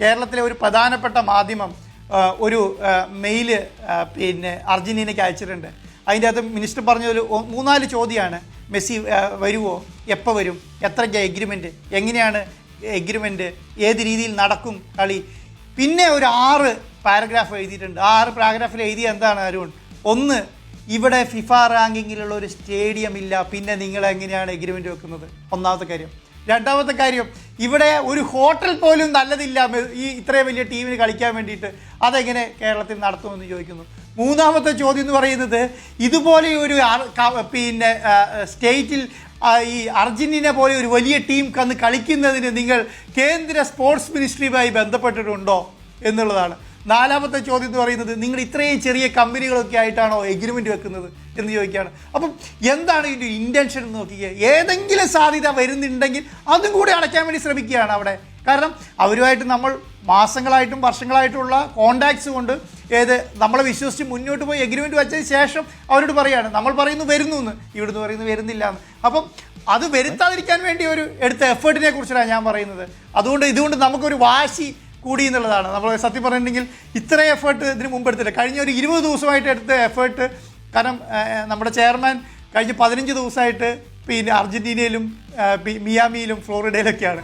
കേരളത്തിലെ ഒരു പ്രധാനപ്പെട്ട മാധ്യമം ഒരു മെയില് പിന്നെ അർജൻറ്റീനയ്ക്ക് അയച്ചിട്ടുണ്ട്. അതിൻ്റെ അകത്ത് മിനിസ്റ്റർ പറഞ്ഞൊരു 3-4 ചോദ്യമാണ്. മെസ്സി വരുമോ, എപ്പോൾ വരും, എത്രയ്ക്ക് എഗ്രിമെൻറ്റ്, എങ്ങനെയാണ് എഗ്രിമെൻറ്റ്, ഏത് രീതിയിൽ നടക്കും കളി, പിന്നെ ഒരു 6 പാരഗ്രാഫ് എഴുതിയിട്ടുണ്ട്. ആ 6 പാരഗ്രാഫിൽ എഴുതിയ എന്താണ് അരുൺ? ഒന്ന്, ഇവിടെ ഫിഫ റാങ്കിങ്ങിലുള്ള ഒരു സ്റ്റേഡിയം ഇല്ല, പിന്നെ നിങ്ങൾ എങ്ങനെയാണ് എഗ്രിമെൻറ്റ് വെക്കുന്നത്? ഒന്നാമത്തെ കാര്യം. രണ്ടാമത്തെ കാര്യം, ഇവിടെ ഒരു ഹോട്ടൽ പോലും നല്ലതില്ല ഈ ഇത്രയും വലിയ ടീമിന് കളിക്കാൻ വേണ്ടിയിട്ട്, അതെങ്ങനെ കേരളത്തിൽ നടത്തുമെന്ന് ചോദിക്കുന്നു. മൂന്നാമത്തെ ചോദ്യം എന്ന് പറയുന്നത്, ഇതുപോലെ ഒരു പിന്നെ സ്റ്റേറ്റിൽ ഈ അർജൻറ്റീന പോലെ ഒരു വലിയ ടീം കന്ന് കളിക്കുന്നതിന് നിങ്ങൾ കേന്ദ്ര സ്പോർട്സ് മിനിസ്ട്രിയുമായി ബന്ധപ്പെട്ടിട്ടുണ്ടോ എന്നുള്ളതാണ്. നാലാമത്തെ ചോദ്യം എന്ന് പറയുന്നത്, നിങ്ങൾ ഇത്രയും ചെറിയ കമ്പനികളൊക്കെ ആയിട്ടാണോ എഗ്രിമെൻറ്റ് വെക്കുന്നത് എന്ന് ചോദിക്കുകയാണ്. അപ്പം എന്താണ് ഇതിൻ്റെ ഇൻറ്റൻഷൻ എന്ന് നോക്കിക്കുക. ഏതെങ്കിലും സാധ്യത വരുന്നുണ്ടെങ്കിൽ അതും കൂടി അടയ്ക്കാൻ വേണ്ടി ശ്രമിക്കുകയാണ് അവിടെ. കാരണം അവരുമായിട്ട് നമ്മൾ മാസങ്ങളായിട്ടും വർഷങ്ങളായിട്ടുള്ള കോണ്ടാക്ട്സ് കൊണ്ട് നമ്മളെ വിശ്വസിച്ച് മുന്നോട്ട് പോയി എഗ്രിമെൻറ്റ് വെച്ചതിന് ശേഷം അവരോട് പറയുകയാണ്, നമ്മൾ പറയുന്നു വരുന്നു എന്ന്, ഇവിടുന്ന് പറയുന്നു വരുന്നില്ല എന്ന്. അപ്പം അത് വരുത്താതിരിക്കാൻ വേണ്ടി ഒരു എടുത്ത എഫേർട്ടിനെ കുറിച്ചാണ് ഞാൻ പറയുന്നത്. ഇതുകൊണ്ട് നമുക്കൊരു വാശി കൂടി എന്നുള്ളതാണ്. നമ്മൾ സത്യം പറഞ്ഞിട്ടുണ്ടെങ്കിൽ ഇത്രയും എഫേർട്ട് ഇതിന് മുമ്പ് എടുത്തില്ല. കഴിഞ്ഞ ഒരു 20 ദിവസമായിട്ട് എടുത്ത എഫേർട്ട്. കാരണം നമ്മുടെ ചെയർമാൻ കഴിഞ്ഞ 15 ദിവസമായിട്ട് പിന്നെ അർജൻറ്റീനയിലും മിയാമിയിലും ഫ്ലോറിഡയിലൊക്കെയാണ്.